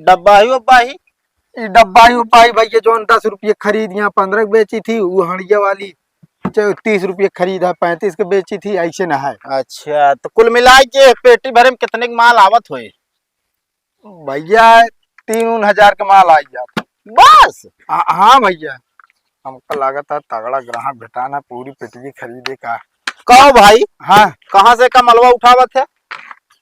डब्बा ही उब्बा ही। ये डब्बा ही उब्बा ही भैया जो 10 रुपये खरीद यहाँ 15 बेची थी, वो हड़िया वाली 30 रुपये खरीद है 35 के बेची थी, ऐसे ना है। अच्छा तो कुल मिला के पेटी भरे में कितने के माल आवत हुए? भैया 3-4 का माल आई जाता बस। हाँ भैया, हमको लागत है तगड़ा ग्राहक भेटाना, पूरी पेटी खरीदे का। कहो भाई, हाँ कहाँ से का मलवा उठावत है?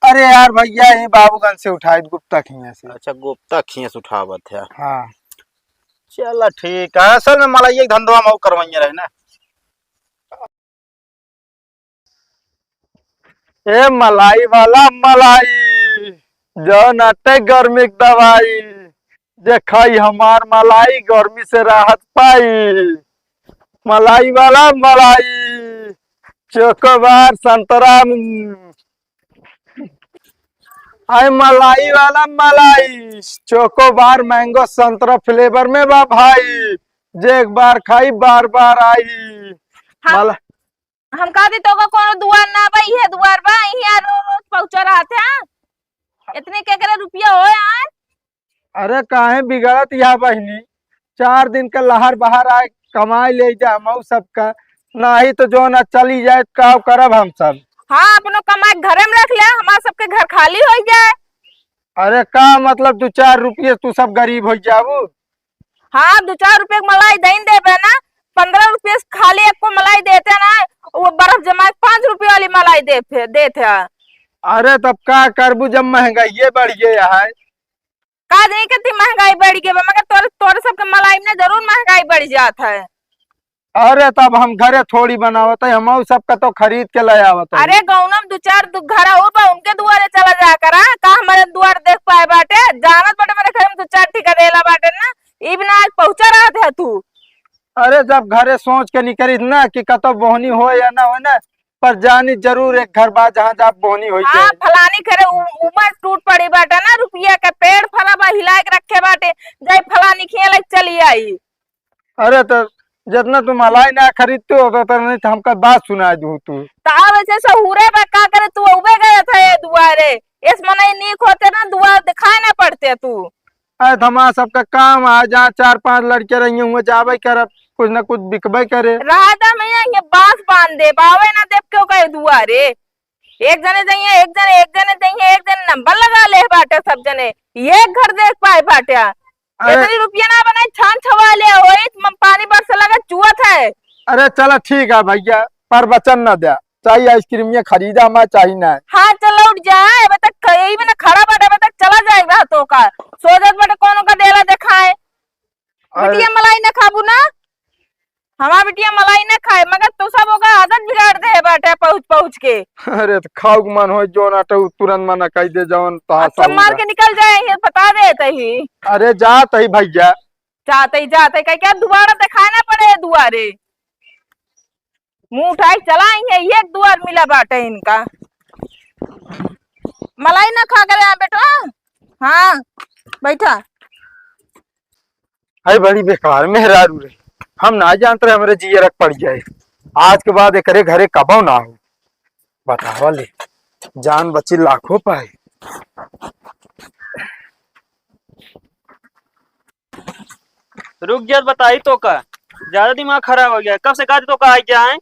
अरे यार भैया ये बाबूगंज से उठाए गुप्ता खिया से। अच्छा गुप्ता खींच उठावत है। हाँ चलो ठीक है, असल में मलाई एक धंधवा मऊ करवाइए रहे ना। ए मलाई वाला मलाई, जो नटे गर्मी की दवाई, जे खाई हमार मलाई गर्मी से राहत पाई। मलाई वाला मलाई, चोकोबार संतरा, आई मलाई वाला मलाई, चोकोबार मैंगो संतरा फ्लेवर में बा भाई, जे एक बार खाई बार बार आई। हम हम कहते तो का कोनो दुआर ना बा, ये दुआर बा, यहाँ रोज रोज पहुंचा रहा था। इतने के करे रुपया हो यार? अरे काहे बिगड़त यह बहनी, 4 दिन का लहर बाहर आए कमाई ले जा मऊ सबका, नहीं तो जो ना चली जाए का करब हम सब। हाँ अपनो कमाई घरे में रख ले, हमारा सबके घर खाली हो जाए। अरे का मतलब 2-4 रुपये तू सब गरीब हो जाबू? हाँ 2-4 रुपए की मलाई दही देवे ना, 15 रुपये खाली एक को मलाई देते ना, वो बर्फ जमा 5 रुपये वाली मलाई देते। अरे तब का करबू जब महंगाई बढ़ गया है? का नहीं कितनी महंगाई बढ़ गई, मगर तोरे सबके मलाई में जरूर महंगाई बढ़ जाता है। अरे तब हम घरे थोड़ी बनावत है, हम सबका तो खरीद के ले आवत है। अरे गौनम 2-4 घर और बा, उनके दुआरे चला जा करा, का हमारे दुआर देख पाए बाटे, जानत बाटे मेरे घर में 2-4 ठिका देला बाटे ना, ई बिना आज पहुंचा रहा था तू। अरे जब घरे सोच के निकली ना कि कतो बोहनी हो या ना हो ना, पर जानी जरूर एक घर बा जहाँ जा बोहनी हो। हाँ फलानी करे उमर टूट पड़ी बाटे ना, रुपया के पेड़ फला बा हिला के रखे बाटे, जाई फलानी खिया लग चली आई। अरे तो जितना तुम मलाई ना खरीदते हो तो नहीं तो हमका बात सुना दू तू। ताव ऐसे सहूरे बा का करे तू उबे गया था ये दुआरे, इस मने नीक होते ना दुआर दिखाए ना पड़ते तू। अरे हमारा सबका काम है, जहाँ 4-5 लड़के रही हुए जावे करब, कुछ न कुछ बिकबे करे। राधा में ये बांस बांध दे बावे ना देव क्यों कहे दुआरे, एक जने जाइए एक जने नंबर लगा ले बाटे, सब जने ये घर देख पाए बाटे। इतनी रुपया ना बनाए छान छवा ले हो, पानी बरस लगा चुअत है। अरे चलो ठीक है भैया, पर वचन न दे, चाहिए आइसक्रीम ये खरीदा हमारा चाहिए ना। हाँ चलो उठ जाए, अबे तक यही में ना खड़ा बाटे, अबे तक चला जाएगा तो का सोचत बाटे कोनो का देला दिखाए। बिटिया मलाई ना खाबू ना, हमारा बिटिया मलाई ना खाए, मगर तू सब होगा आदत बिगाड़ दे बाटे पहुंच के। अरे तो खाऊ मन हो जो ना तो तुरंत मना कह दे जवन तो मार के निकल जाए, ये बता दे ही। अरे जात ही भैया, जाते क्या दोबारा दिखाए ना पड़े दुआरे, मुंह उठाई चला है, ये दुआर मिला बाटे इनका। मलाई ना खा कर बेटा, हाँ बैठा। अरे बड़ी बेकार मेहरारू रे, हम ना जानते हमारे जिये रख पड़ जाए, आज के बाद एक घरे कबो ना हो। बतावा ले, जान बची लाखों पाए। रुक जा बताई तो का, ज्यादा दिमाग खराब हो गया, कब से कहा तो का आई क्या है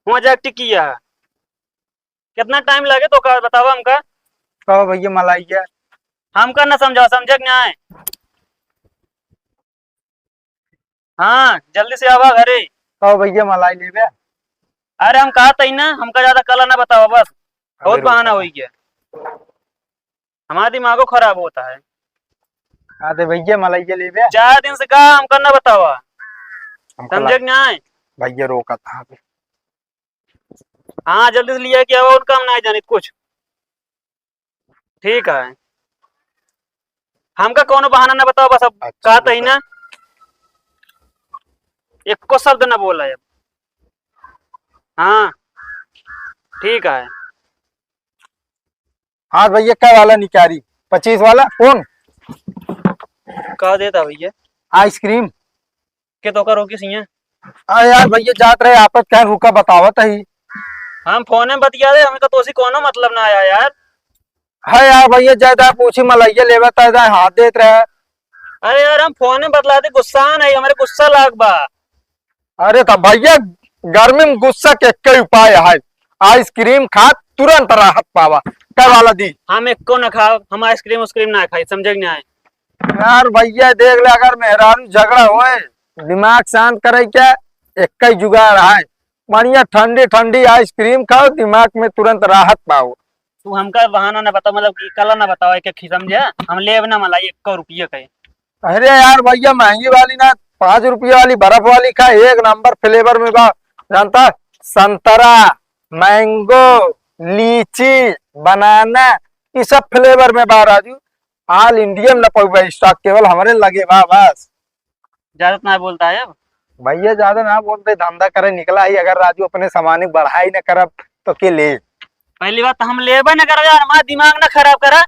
वहाँ जाके किया है, कितना टाइम लगे तो का बतावा हमका। कहो भैया मलाई क्या, हमका ना समझा, समझे क्या है? हाँ जल्दी से आवा घरे। कहो भैया मलाई ले बे। अरे हम कहा था ना, हमका ज्यादा कला ना बतावा, बस बहुत बहाना हो गया, हमारा दिमागो खराब होता है। आते भैया मलाई के ले बे। 4 दिन से कहा हमका ना बतावा, समझे क्या है? भैया रोका था। हाँ जल्दी से लिया क्या और काम ना जाने कुछ, ठीक है? हमका कोनो बहाना ना बताओ, बस अब कहा था ही ना, एक को शब्द ना बोला है। हाँ ठीक है। हाँ भैया क्या वाला निकारी 25 वाला कौन कहा देता भैया आइसक्रीम के तो का रोकी सी है? यार भैया जात रहे आपस क्या रुका बतावत ही। हम फोन में बतिया दे, हमें तो तोसी कोनो मतलब ना आया यार। है यार भैया ज्यादा पूछी मलैया लेवा ताजा हाथ देत रहे। अरे यार हम फोन में बतलाते, गुस्सा नहीं हमारे, गुस्सा लाग बा। अरे तो भैया गर्मी में गुस्सा के कई उपाय है। आइसक्रीम खा तुरंत राहत पावा। क्या वाला दी हम एक को ना खाओ, हम आइसक्रीम उस्क्रीम ना खाई, समझे कि नहीं? यार भैया देख ले, अगर मेहरान झगड़ा होए दिमाग शांत करे क्या, एक ही जुगाड़ है। बढ़िया ठंडी ठंडी आइसक्रीम खाओ, दिमाग में तुरंत राहत पाओ। तू हमका बहाना ना बताओ, मतलब कि कला ना बताओ एक एक समझे। हम लेब ना मलाई 1 रुपये के। अरे यार भैया महंगी वाली ना, 5 रुपये वाली बर्फ वाली खा, एक नंबर फ्लेवर में बा। जानता, संतरा, मैंगो, लीची, बनाना, ये सब फ्लेवर में बा राजू। ऑल इंडिया में न पहुंचा स्टॉक, केवल हमारे लगे बा बस। ज्यादा ना बोलता है अब। भैया ज्यादा ना बोलते, धंधा करे निकला ही। अगर राजू अपने सामान बढ़ाई न करब तो के ले। पहली बात तो हम लेबे ना करा यार, हमारा दिमाग ना खराब करा।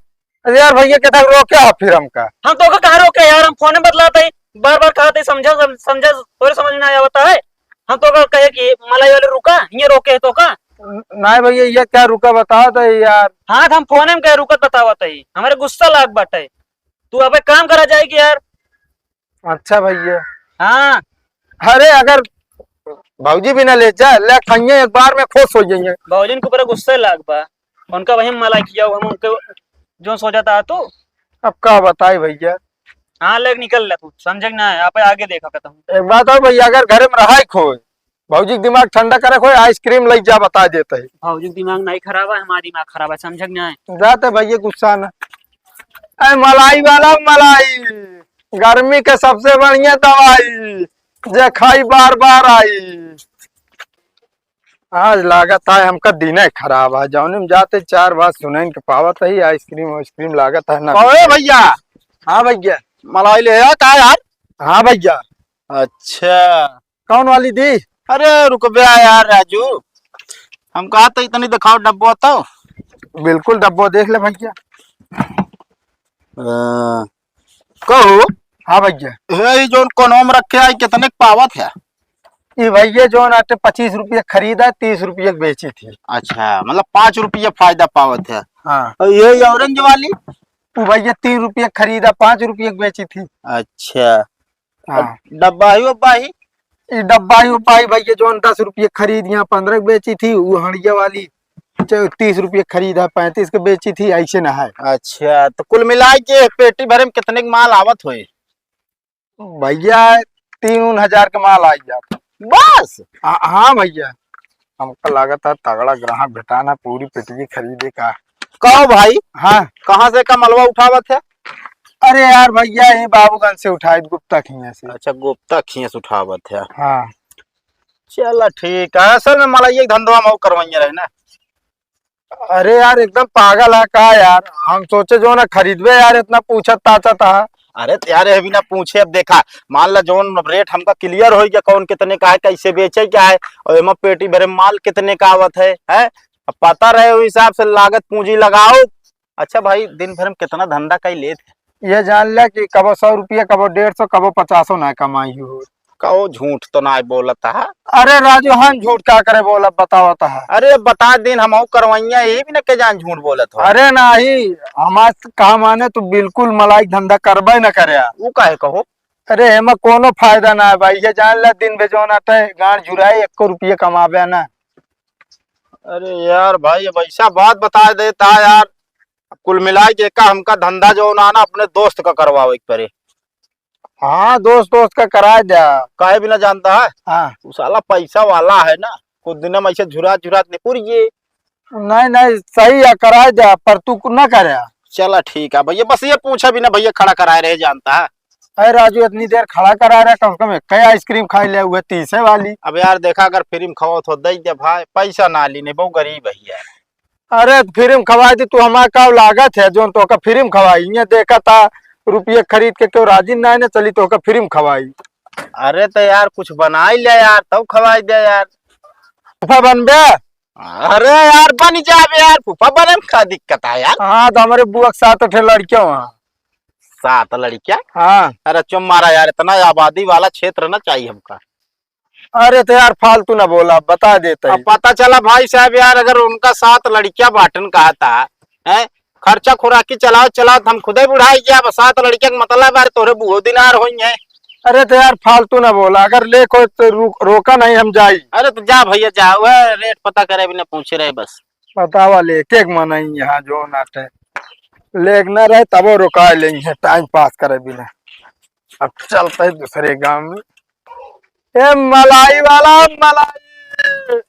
अरे यार भैया के तक रोके हो फिर हमका। हम तो का कहा रोके यार, हम फोन में बतलाते ही बार बार कहते समझा समझा और समझ ना आया होता है। हम तो का कहे कि मलाई वाले रुका, ये रोके तो का। नहीं भैया ये क्या रुका बताओ तो यार। हाँ हम फोन में कहे रुकत बतावत है, हमारे गुस्सा लाग बाटे। तू अब एक काम करा जाएगी यार। अच्छा भैया। हाँ अरे अगर भौजी भी न ले जाए ले खाइए, एक बार में खुश हो जाइए। भावजिन के ऊपर गुस्से लाग बा, उनका वही मलाई किया हम उनके जो सोचा था तो। अब क्या बताए भैया। हाँ लेके निकल ले तू, समझे ना? आप आगे देखा कहता हूँ। एक बात और भैया, अगर घर में रहा खोए भौजी के दिमाग ठंडा करे खोए, आइसक्रीम ले जा बता देते है। भावजी दिमाग नहीं खराब है, हमारा दिमाग खराब है, समझे ना? जाते भैया गुस्सा न। अरे मलाई वाला मलाई, गर्मी के सबसे बढ़िया दवाई, जे खाई बार बार आई। आज लागत है हमका दिन है खराब है, जौने में जाते 4 बात सुने के पावत है। आइसक्रीम आइसक्रीम लागत है ना। ओए भैया, हाँ भैया। मलाई ले आया का यार? हाँ भैया। अच्छा, कौन वाली दी? अरे रुक बे यार राजू, हम कहा तो इतनी दिखाओ डब्बो तो। बिल्कुल डब्बो देख ले भैया। कहो हाँ भैया। ये जो कोनों में रखे है कितने के पावत है? ये भैया जो नाटे 25 रुपये खरीदा, 30 रुपये बेची थी। अच्छा, मतलब 5 रुपये फायदा पावत है। हाँ। और ये ऑरेंज वाली? वो भैया 3 रुपये खरीदा, 5 रुपये बेची थी। अच्छा। हाँ। डब्बा ही वब्बा ही? ये डब्बा ही उपाई भैया जो 10 रुपये खरीद, यहाँ 15 बेची थी। वो हड़िया वाली 30 रुपये खरीदा, 35 के बेची थी, ऐसे ना है। अच्छा, तो कुल मिला के पेटी भरे में कितने के माल आवत हुए? भैया 3 हजार का माल आई जाता बस? हाँ भैया। हमको लागत है तगड़ा ग्राहक भेटाना, पूरी पेटी खरीदे का। कहो भाई, हाँ। कहाँ से का मलवा उठावत है? अरे यार भैया ये बाबूगंज से उठाए, गुप्ता खिया से। अच्छा, गुप्ता खींच उठावत है। हाँ। चलो ठीक है, असल में मलाई एक धंधवा में करवाइए रहे ना। अरे यार एकदम पागल है का यार, हम सोचे जो ना खरीदवे यार, इतना पूछत ताचा था। अरे यार अभी ना पूछे, अब देखा मान ला जोन रेट हमका क्लियर हो गया, कौन कितने का है, कैसे बेचे क्या है, और एमा पेटी भरे माल कितने का आवत है? अब पता रहे उस हिसाब से लागत पूंजी लगाओ। अच्छा भाई, दिन भर में कितना धंधा कई लेते? ये जान लिया कि कबो 100 रुपये, कबो 150, कबो 50 ना कमाई हो। कहो झूठ तो ना बोलता है। अरे राजू हम झूठ क्या करे बोला बतावता है। अरे बता दिन हम करवाइया, ये भी ना के जान झूठ बोलत हो। अरे नहीं, हमारे कहा माने तो बिल्कुल मलाई धंधा करबे न करे। वो काहे कहो? अरे एमा कोनो फायदा ना है भाई, ये जान ले दिन बेजोना गांड जुराए 1 रुपये कमाबे ना। अरे यार भाई अब ऐसा बात बता देता है यार। कुल मिला के का हमका धंधा जो ना अपने दोस्त का करवाओ एक परे। हाँ दोस्त का करा दिया। काहे भी ना जानता है? हाँ। वो साला पैसा वाला है ना, कुछ दिन में ऐसे झुरात नहीं पूरी। नहीं नहीं सही है, करा दिया, पर तू न करे। चला ठीक है भैया, बस ये पूछा भी ना भैया खड़ा कराए रहे जानता है। अरे राजू इतनी देर खड़ा करा रहा, कम से कम कई आइसक्रीम खाई ले हुए 30 वाली। अब यार देखा अगर फ्री में खाओ तो दे दे भाई, पैसा ना ली नहीं, बहुत गरीब है। अरे फ्री में खवाई थी तू, हमारा का लागत है जो तो फ्री में खवाई। ये देखा था रुपये खरीद के क्यों राजी ना ने चली तो फ्री में खवाई। अरे तो यार कुछ बना ही ले यार, तब खवाई दे यार। फूफा बनबे? अरे यार बन जाए यार, फूफा बने में क्या दिक्कत है यार? हाँ तो हमारे बुआ के 7 लड़कियां वहाँ। 7 लड़कियां? हाँ। अरे चुम मारा यार, इतना आबादी वाला क्षेत्र ना चाहिए हमका। अरे तो यार फालतू ना बोला, बता देता अब पता चला भाई साहब यार, अगर उनका 7 लड़कियां बांटन कहा था है, खर्चा खुराकी चलाओ चलाओ हम खुदे बुढ़ाई गया बसात लड़के के मतलब यार तोरे बुहो दिनार होई है। अरे तो यार फालतू ना बोला, अगर ले कोई तो रोका नहीं हम जाई। अरे तो जा भैया जा, वह रेट पता करे बिना पूछे रहे बस। बतावा लेके मनाई यहाँ जो नाटे लेक न रहे तबो रुका लेंगे टाइम पास करे बिना। अब चलते दूसरे गांव में। ए मलाई वाला मलाई।